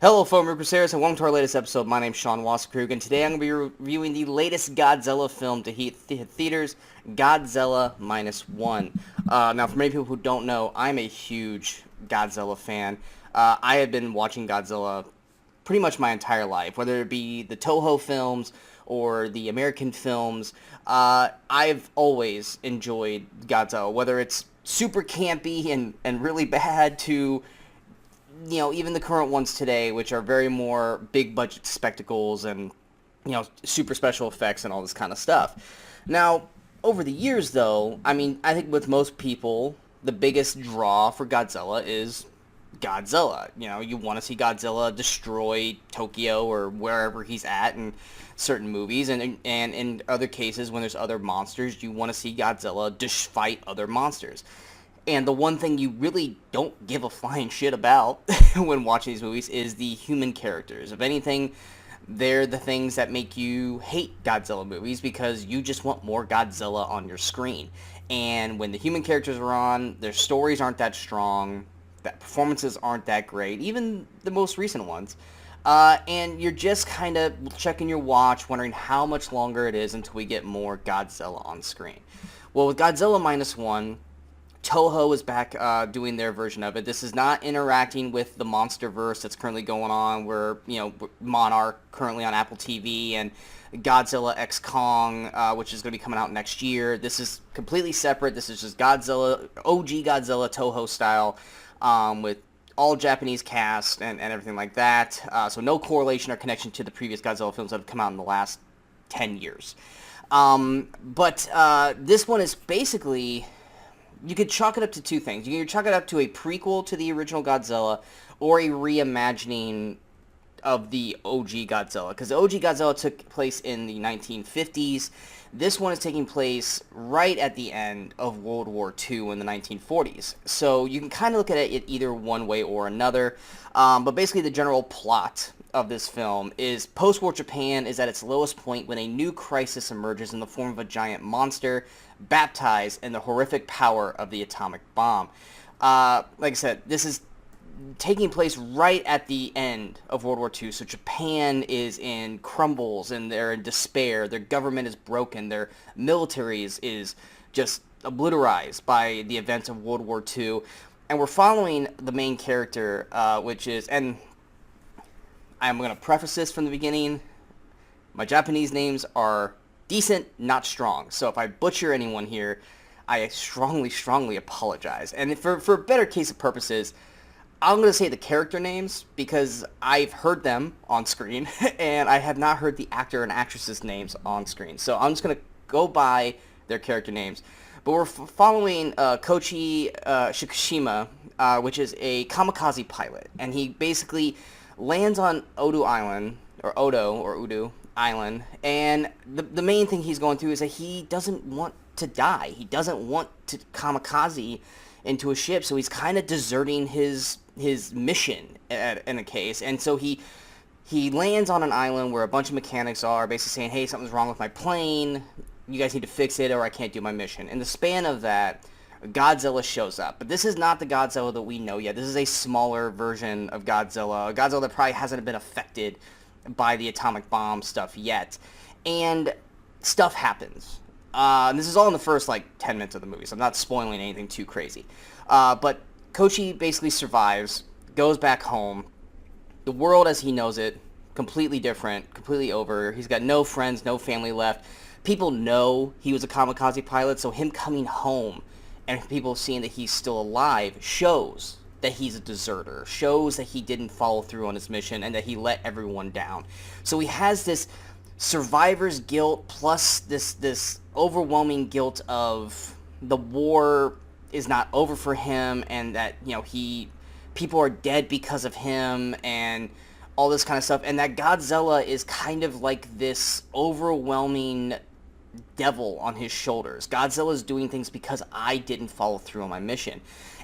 Hello, Movie Crusaders, and welcome to our latest episode. My name's Sean Wasserkrug, and today I'm going to be reviewing the latest Godzilla film to hit theaters, Godzilla Minus One. Now, for many people who don't know, I'm a huge Godzilla fan. I have been watching Godzilla pretty much my entire life, whether it be the Toho films or the American films. I've always enjoyed Godzilla, whether it's super campy and really bad to even the current ones today, which are very more big budget spectacles and, super special effects and all this kind of stuff. Now, over the years, though, I think with most people, the biggest draw for Godzilla is Godzilla. You want to see Godzilla destroy Tokyo or wherever he's at in certain movies, and in other cases, when there's other monsters, you want to see Godzilla fight other monsters. And the one thing you really don't give a flying shit about when watching these movies is the human characters. If anything, they're the things that make you hate Godzilla movies because you just want more Godzilla on your screen. And when the human characters are on, their stories aren't that strong, that performances aren't that great, even the most recent ones. And you're just kind of checking your watch, wondering how much longer it is until we get more Godzilla on screen. Well, with Godzilla Minus One, Toho is back doing their version of it. This is not interacting with the MonsterVerse that's currently going on, where, Monarch currently on Apple TV and Godzilla X Kong, which is going to be coming out next year. This is completely separate. This is just Godzilla, OG Godzilla Toho style, with all Japanese cast and everything like that. So no correlation or connection to the previous Godzilla films that have come out in the last 10 years. But this one is basically... You could chalk it up to two things. You can chalk it up to a prequel to the original Godzilla or a reimagining of the OG Godzilla. Because the OG Godzilla took place in the 1950s. This one is taking place right at the end of World War II in the 1940s. So you can kind of look at it either one way or another. But basically the general plot of this film is post-war Japan is at its lowest point when a new crisis emerges in the form of a giant monster baptized in the horrific power of the atomic bomb. Like I said, this is taking place right at the end of World War II, so Japan is in crumbles and they're in despair. Their government is broken. Their military is just obliterized by the events of World War II. And we're following the main character, which is... and I'm going to preface this from the beginning. My Japanese names are decent, not strong. So if I butcher anyone here, I strongly, strongly apologize. And for better case of purposes, I'm going to say the character names because I've heard them on screen, and I have not heard the actor and actress's names on screen. So I'm just going to go by their character names. But we're following Koichi Shikishima, which is a kamikaze pilot. And he basically lands on Odo Island, or Udo Island, and the main thing he's going through is that he doesn't want to die. He doesn't want to kamikaze into a ship, so he's kind of deserting his mission in a case. And so he lands on an island where a bunch of mechanics are basically saying, hey, something's wrong with my plane, you guys need to fix it or I can't do my mission. In the span of that, Godzilla shows up. But this is not the Godzilla that we know yet. This is a smaller version of Godzilla. A Godzilla that probably hasn't been affected by the atomic bomb stuff yet. And stuff happens. This is all in the first, 10 minutes of the movie, so I'm not spoiling anything too crazy. But Koichi basically survives, goes back home. The world as he knows it, completely different, completely over. He's got no friends, no family left. People know he was a kamikaze pilot, so him coming home and people seeing that he's still alive shows that he's a deserter, shows that he didn't follow through on his mission and that he let everyone down. So he has this survivor's guilt plus this overwhelming guilt of the war is not over for him and that, people are dead because of him and all this kind of stuff. And that Godzilla is kind of like this overwhelming devil on his shoulders. Godzilla's doing things because I didn't follow through on my mission.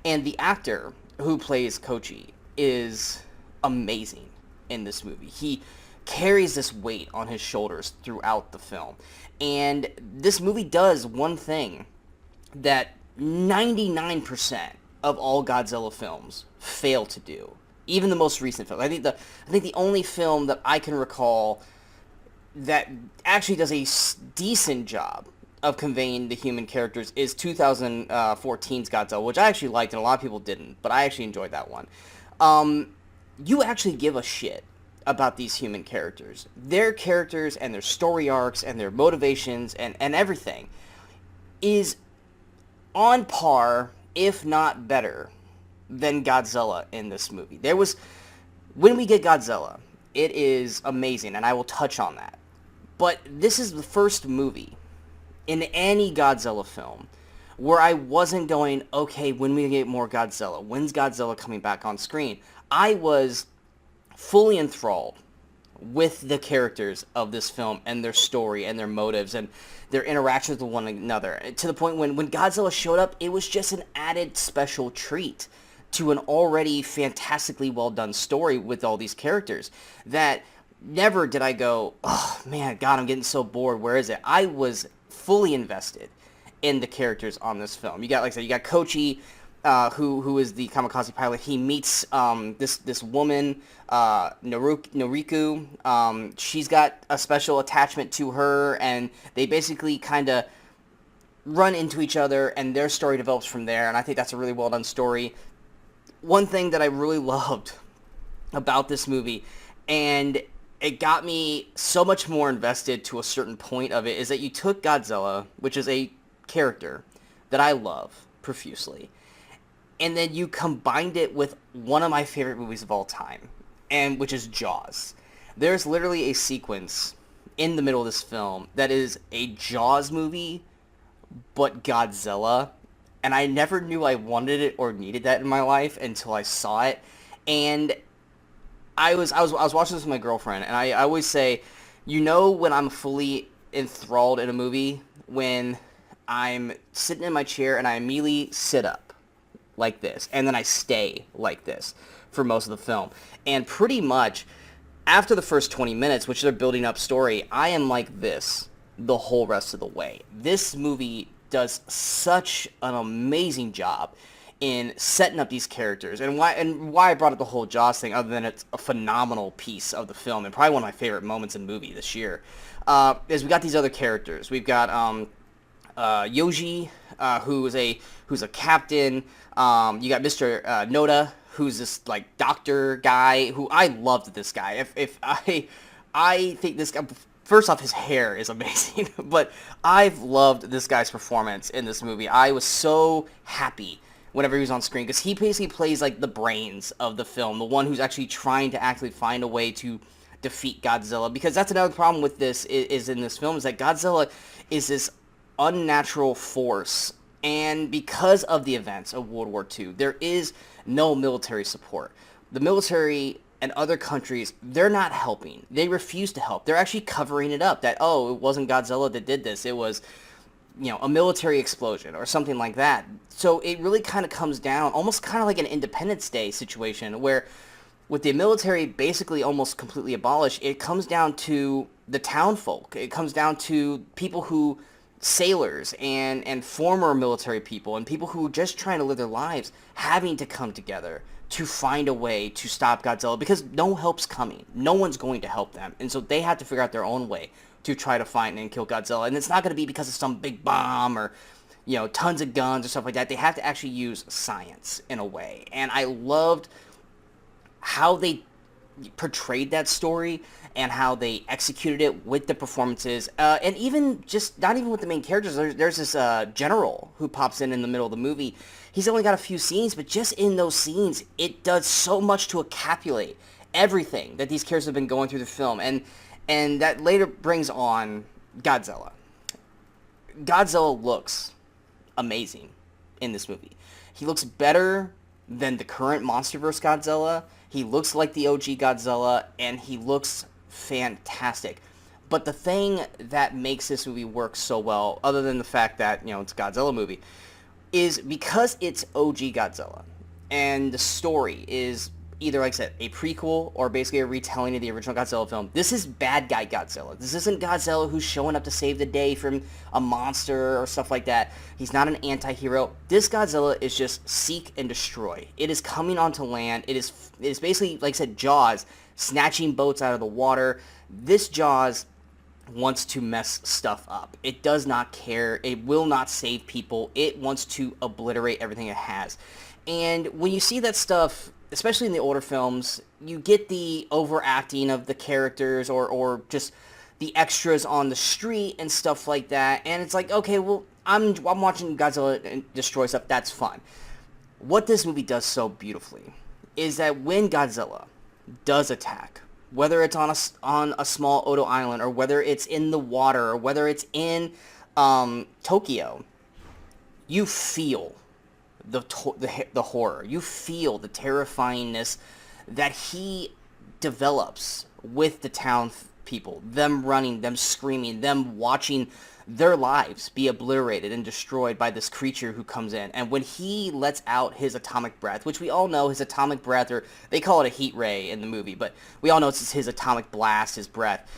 And the actor who plays Koichi is amazing in this movie. He carries this weight on his shoulders throughout the film. And this movie does one thing that 99% of all Godzilla films fail to do. Even the most recent film. I think the only film that I can recall that actually does a decent job of conveying the human characters is 2014's Godzilla, which I actually liked and a lot of people didn't, but I actually enjoyed that one. You actually give a shit about these human characters. Their characters and their story arcs and their motivations and everything is on par, if not better, than Godzilla in this movie. When we get Godzilla, it is amazing, and I will touch on that. But this is the first movie in any Godzilla film where I wasn't going, okay, when we get more Godzilla, when's Godzilla coming back on screen? I was fully enthralled with the characters of this film and their story and their motives and their interactions with one another, to the point when Godzilla showed up, it was just an added special treat to an already fantastically well done story with all these characters that never did I go, oh man, God, I'm getting so bored, where is it? I was fully invested in the characters on this film. You got, like I said, you got Kochi, who is the kamikaze pilot. He meets this woman, Noriko. She's got a special attachment to her, and they basically kind of run into each other, and their story develops from there, and I think that's a really well done story. One thing that I really loved about this movie, and it got me so much more invested to a certain point of it, is that you took Godzilla, which is a character that I love profusely, and then you combined it with one of my favorite movies of all time, and which is Jaws. There's literally a sequence in the middle of this film that is a Jaws movie, but Godzilla, and I never knew I wanted it or needed that in my life until I saw it. And I was watching this with my girlfriend, and I always say, you know, when I'm fully enthralled in a movie, when I'm sitting in my chair and I immediately sit up like this, and then I stay like this for most of the film. And pretty much after the first 20 minutes, which they're building up story, I am like this the whole rest of the way. This movie does such an amazing job in setting up these characters, and why I brought up the whole Jaws thing, other than it's a phenomenal piece of the film and probably one of my favorite moments in the movie this year, is we got these other characters. We've got Yoji, who's a captain. You got Mr. Noda, who's this like doctor guy who I loved this guy. If I think this guy, first off, his hair is amazing, but I've loved this guy's performance in this movie. I was so happy whenever he was on screen, because he basically plays like the brains of the film, the one who's actually trying to actually find a way to defeat Godzilla. Because that's another problem with this is in this film, is that Godzilla is this unnatural force, and because of the events of World War II, there is no military support. The military and other countries, they're not helping. They refuse to help. They're actually covering it up, that, oh, it wasn't Godzilla that did this. It was, you know, a military explosion or something like that. So it really kind of comes down, almost kind of like an Independence Day situation, where with the military basically almost completely abolished, it comes down to the town folk. It comes down to people who, sailors and former military people and people who are just trying to live their lives, having to come together to find a way to stop Godzilla, because no help's coming. No one's going to help them. And so they have to figure out their own way to try to find and kill Godzilla. And it's not going to be because of some big bomb or, you know, tons of guns or stuff like that. They have to actually use science in a way. And I loved how they portrayed that story and how they executed it with the performances, and even just not even with the main characters. There's this general who pops in the middle of the movie. He's only got a few scenes, but just in those scenes, it does so much to encapsulate everything that these characters have been going through the film, and that later brings on Godzilla. Godzilla looks amazing in this movie. He looks better than the current MonsterVerse Godzilla. He looks like the OG Godzilla, and he looks fantastic. But the thing that makes this movie work so well, other than the fact that, you know, it's a Godzilla movie, is because it's OG Godzilla, and the story is either, like I said, a prequel or basically a retelling of the original Godzilla film. This is bad guy Godzilla. This isn't Godzilla who's showing up to save the day from a monster or stuff like that. He's not an anti-hero. This Godzilla is just seek and destroy. It is coming onto land. It is basically, like I said, Jaws, snatching boats out of the water. This Jaws wants to mess stuff up. It does not care. It will not save people. It wants to obliterate everything it has. And when you see that stuff, especially in the older films, you get the overacting of the characters or just the extras on the street and stuff like that. And it's like, okay, well, I'm watching Godzilla destroy stuff. That's fun. What this movie does so beautifully is that when Godzilla does attack, whether it's on a small Odo Island or whether it's in the water or whether it's in Tokyo, you feel the horror. You feel the terrifyingness that he develops with the town people. Them running, them screaming, them watching their lives be obliterated and destroyed by this creature who comes in. And when he lets out his atomic breath, which we all know his atomic breath, or they call it a heat ray in the movie, but we all know it's his atomic blast, his breath.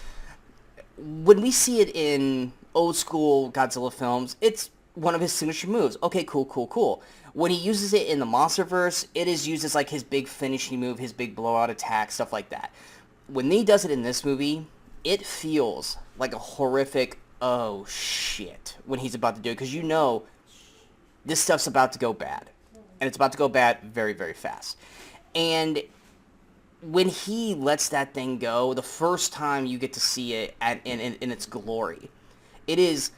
When we see it in old school Godzilla films, it's one of his signature moves. Okay, cool. When he uses it in the Monsterverse, it is used as like his big finishing move, his big blowout attack, stuff like that. When he does it in this movie, it feels like a horrific, oh shit, when he's about to do it, because you know this stuff's about to go bad, and it's about to go bad very, very fast. And when he lets that thing go, the first time you get to see it in its glory, it is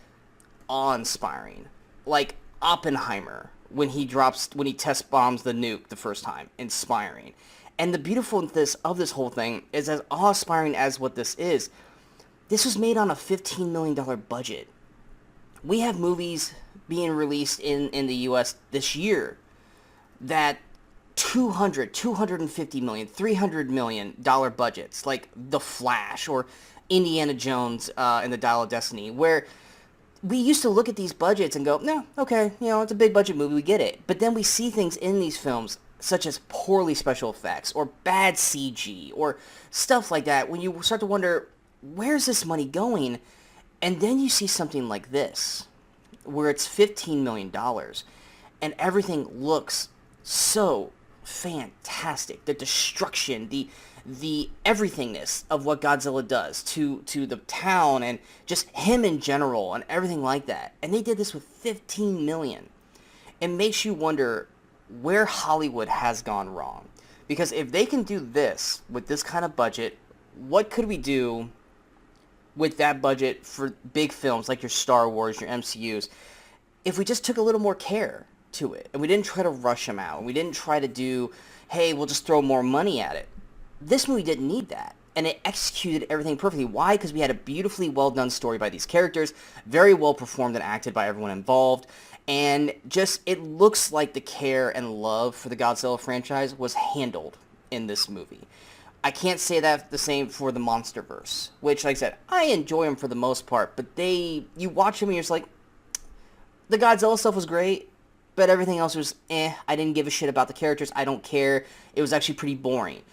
awe-inspiring. Like Oppenheimer, when he test bombs the nuke the first time, inspiring. And the beautifulness of this whole thing is, as awe-inspiring as what this is, this was made on a $15 million budget. We have movies being released in the U.S. this year that $250 million, $300 million budgets, like The Flash or Indiana Jones and the Dial of Destiny, where we used to look at these budgets and go, no, okay, it's a big budget movie, we get it. But then we see things in these films, such as poorly special effects or bad CG or stuff like that, when you start to wonder, where's this money going? And then you see something like this, where it's $15 million, and everything looks so fantastic. The destruction, the everythingness of what Godzilla does to the town and just him in general and everything like that. And they did this with $15 million. It makes you wonder where Hollywood has gone wrong. Because if they can do this with this kind of budget, what could we do with that budget for big films like your Star Wars, your MCUs, if we just took a little more care to it and we didn't try to rush them out and we didn't try to do, hey, we'll just throw more money at it. This movie didn't need that, and it executed everything perfectly. Why? Because we had a beautifully well-done story by these characters, very well performed and acted by everyone involved, and just, it looks like the care and love for the Godzilla franchise was handled in this movie. I can't say that the same for the Monsterverse, which, like I said, I enjoy them for the most part, but you watch them and you're just like, the Godzilla stuff was great, but everything else was I didn't give a shit about the characters, I don't care, it was actually pretty boring.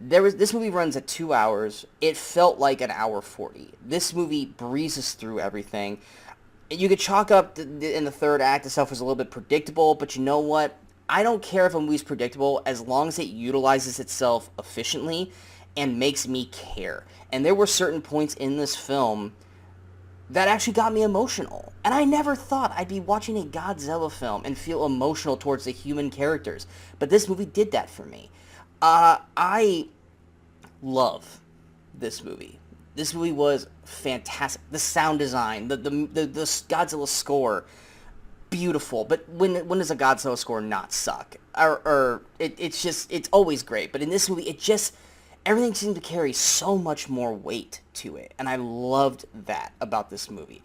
This movie runs at 2 hours, it felt like an hour 40. This movie breezes through everything. You could chalk up in the third act, the stuff was a little bit predictable, but you know what? I don't care if a movie's predictable as long as it utilizes itself efficiently and makes me care. And there were certain points in this film that actually got me emotional. And I never thought I'd be watching a Godzilla film and feel emotional towards the human characters. But this movie did that for me. I love this movie. This movie was fantastic. The sound design, the Godzilla score, beautiful. But when does a Godzilla score not suck? It's always great. But in this movie, everything seemed to carry so much more weight to it. And I loved that about this movie.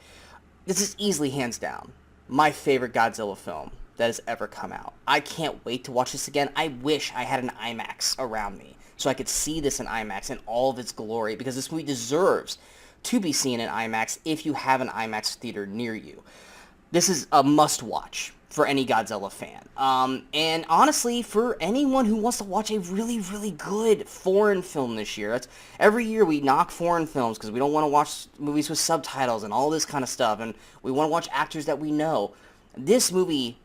This is easily, hands down, my favorite Godzilla film that has ever come out. I can't wait to watch this again. I wish I had an IMAX around me so I could see this in IMAX in all of its glory, because this movie deserves to be seen in IMAX if you have an IMAX theater near you. This is a must-watch for any Godzilla fan. And honestly, for anyone who wants to watch a really, really good foreign film this year. Every year we knock foreign films because we don't want to watch movies with subtitles and all this kind of stuff, and we want to watch actors that we know. This movie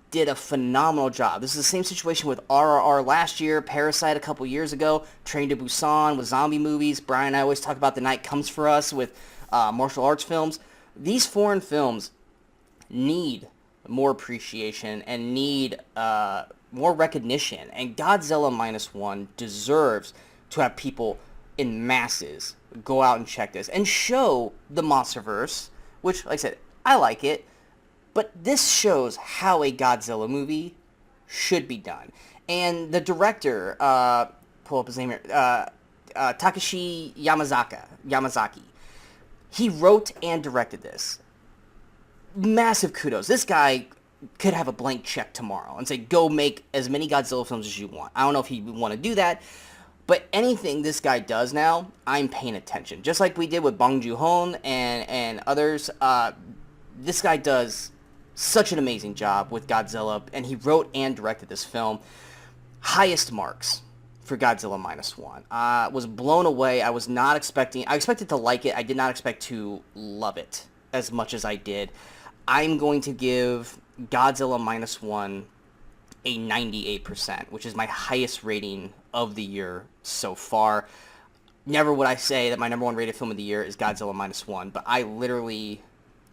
did a phenomenal job. This is the same situation with RRR last year, Parasite a couple years ago, Train to Busan with zombie movies. Brian and I always talk about The Night Comes for Us with martial arts films. These foreign films need more appreciation and need more recognition. And Godzilla Minus One deserves to have people in masses go out and check this and show the Monsterverse, which, like I said, I like it, but this shows how a Godzilla movie should be done. And the director, pull up his name here, Takashi Yamazaki, he wrote and directed this. Massive kudos. This guy could have a blank check tomorrow and say, go make as many Godzilla films as you want. I don't know if he would want to do that, but anything this guy does now, I'm paying attention. Just like we did with Bong Joon-ho and others, this guy does such an amazing job with Godzilla, and he wrote and directed this film. Highest marks for Godzilla Minus One. Was blown away. I was not expecting... I expected to like it. I did not expect to love it as much as I did. I'm going to give Godzilla Minus One a 98%, which is my highest rating of the year so far. Never would I say that my number one rated film of the year is Godzilla Minus One, but I literally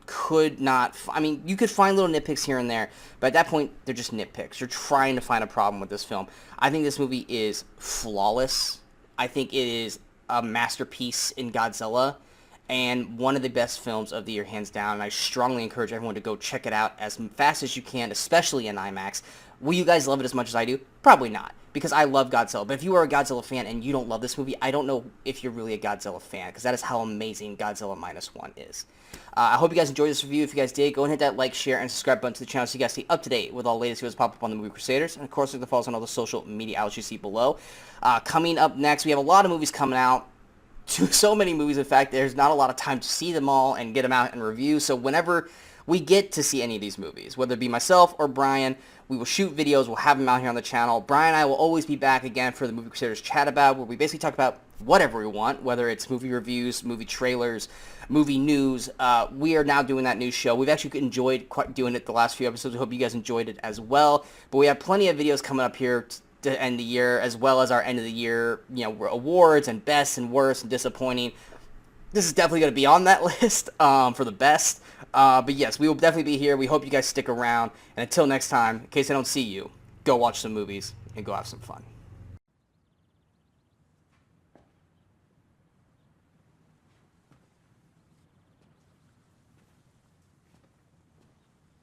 could not... I mean, you could find little nitpicks here and there, but at that point, they're just nitpicks. You're trying to find a problem with this film. I think this movie is flawless. I think it is a masterpiece in Godzilla, and one of the best films of the year, hands down, and I strongly encourage everyone to go check it out as fast as you can, especially in IMAX. Will you guys love it as much as I do? Probably not, because I love Godzilla. But if you are a Godzilla fan and you don't love this movie, I don't know if you're really a Godzilla fan, because that is how amazing Godzilla Minus One is. I hope you guys enjoyed this review. If you guys did, go and hit that like, share, and subscribe button to the channel so you guys stay up to date with all the latest videos pop up on the Movie Crusaders. And of course, look to follow us on all the social media outlets you see below. Coming up next, we have a lot of movies coming out. So many movies, in fact, there's not a lot of time to see them all and get them out and review. So whenever we get to see any of these movies, whether it be myself or Brian, we will shoot videos, we'll have them out here on the channel. Brian and I will always be back again for the Movie Crusaders Chat About, where we basically talk about whatever we want, whether it's movie reviews, movie trailers, movie news. We are now doing that new show. We've actually enjoyed doing it the last few episodes. I hope you guys enjoyed it as well. But we have plenty of videos coming up here to end the year, as well as our end of the year, awards and best and worst and disappointing. This is definitely going to be on that list for the best. But yes, we will definitely be here. We hope you guys stick around. And until next time, in case I don't see you, go watch some movies and go have some fun.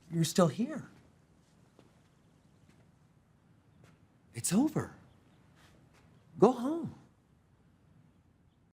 You're still here. It's over. Go home.